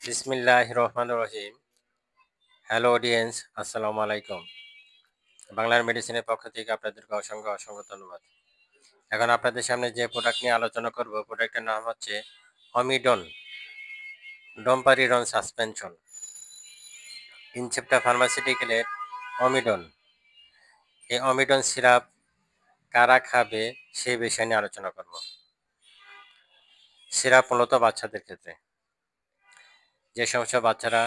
বিসমিল্লাহির রহমানির রহিম। Hello audience, আসসালামু আলাইকুম। বাংলার মেডিসিনের পক্ষ থেকে আপনাদেরকে অসংখ্য ধন্যবাদ। এখন আপনাদের সামনে যে প্রোডাক্ট নিয়ে আলোচনা করব, প্রোডাক্টের নাম হচ্ছে অমিডন ডোমপারিডন সাসপেনশন। ইনসেপ্টা ফার্মাসিউটিক্যালের অমিডন। এই অমিডন সিরাপ কারা খাবে সেই বিষয় নিয়ে আলোচনা করব। সিরাপ মূলত বাচ্চাদের ক্ষেত্রে। যে সমস্ত বাচ্চারা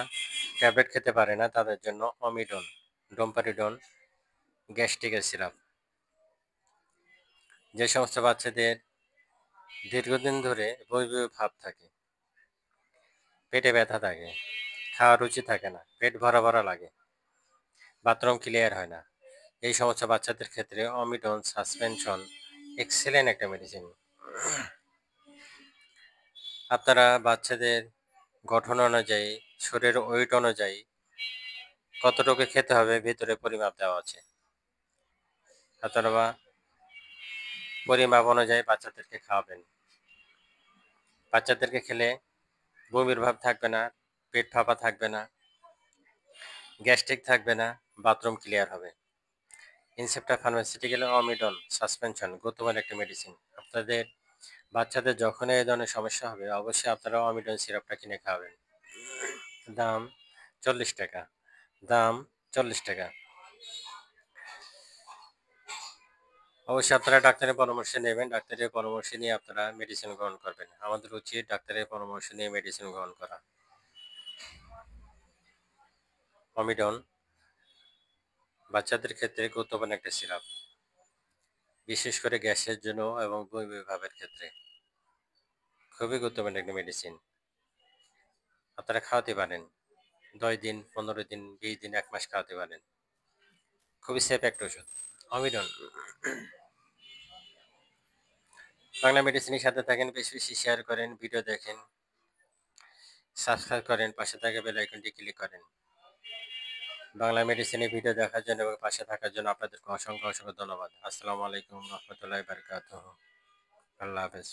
ট্যাবলেট খেতে পারে না তাদের জন্য অমিডন ডোমপারিডন গ্যাস্ট্রিকের সিরাপ। যে সমস্ত বাচ্চাদের দীর্ঘদিন ধরে বমি ভাব থাকে, পেটে ব্যথা থাকে, খাওয়ার রুচি থাকে না, পেট ভরা লাগে, বাথরুম ক্লিয়ার হয় না, এই সমস্ত বাচ্চাদের ক্ষেত্রে অমিডন সাসপেনশন এক্সেলেন্ট একটা মেডিসিন। আপনারা বাচ্চাদের গঠন অনুযায়ী, শরীরের ওয়েট অনুযায়ী কতটুকু খেতে হবে ভিতরে পরিমাপ দেওয়া আছে। আপনারা পরিমাপ অনুযায়ী বাচ্চাদেরকে খাওয়াবেন। বাচ্চাদেরকে খেলে বমির ভাব থাকবে না, পেট ফাঁপা থাকবে না, গ্যাস্ট্রিক থাকবে না, বাথরুম ক্লিয়ার হবে। ইনসেপ্টা ফার্মাসিউটিক্যাল অমিডন সাসপেনশন গুরুত্বপূর্ণ একটি মেডিসিন। আপনাদের বাচ্চাদের যখন এই ধরনের সমস্যা হবে অবশ্যই আপনারা অমিডন সিরাপটা কিনে খাওয়াবেন। দাম 40 টাকা। দাম 40 টাকা। অবশ্যই আপনারা ডাক্তারের পরামর্শ নেবেন। ডাক্তারের পরামর্শ নিয়ে আপনারা মেডিসিন গ্রহণ করবেন। আমাদের উচিত ডাক্তারের পরামর্শ নিয়ে মেডিসিন গ্রহণ করা। অমিডন বাচ্চাদের ক্ষেত্রে গুরুত্বপূর্ণ একটা সিরাপ, বিশেষ করে গ্যাসের জন্য এবং বমি ভাবের ক্ষেত্রে খুবই গুরুত্বপূর্ণ একটা মেডিসিন। আপনারা খাওয়াতে পারেন। 10 দিন, 15 দিন, 20 দিন, 1 মাস খাওয়াতে পারেন। খুবই সেফ একটা ওষুধ। অমিডন। বাংলা মেডিসিনের সাথে থাকেন, বেশি শেয়ার করেন, ভিডিও দেখেন, সাবস্ক্রাইব করেন, পাশে থাকা বেল আইকনটি ক্লিক করেন। বাংলা মেডিসিনের ভিডিও দেখার জন্য এবং পাশে থাকার জন্য আপনাদেরকে অসংখ্য ধন্যবাদ। আসসালামু আলাইকুম রহমতুল্লাহি বারাকাতুহু। আল্লাহ হাফেজ।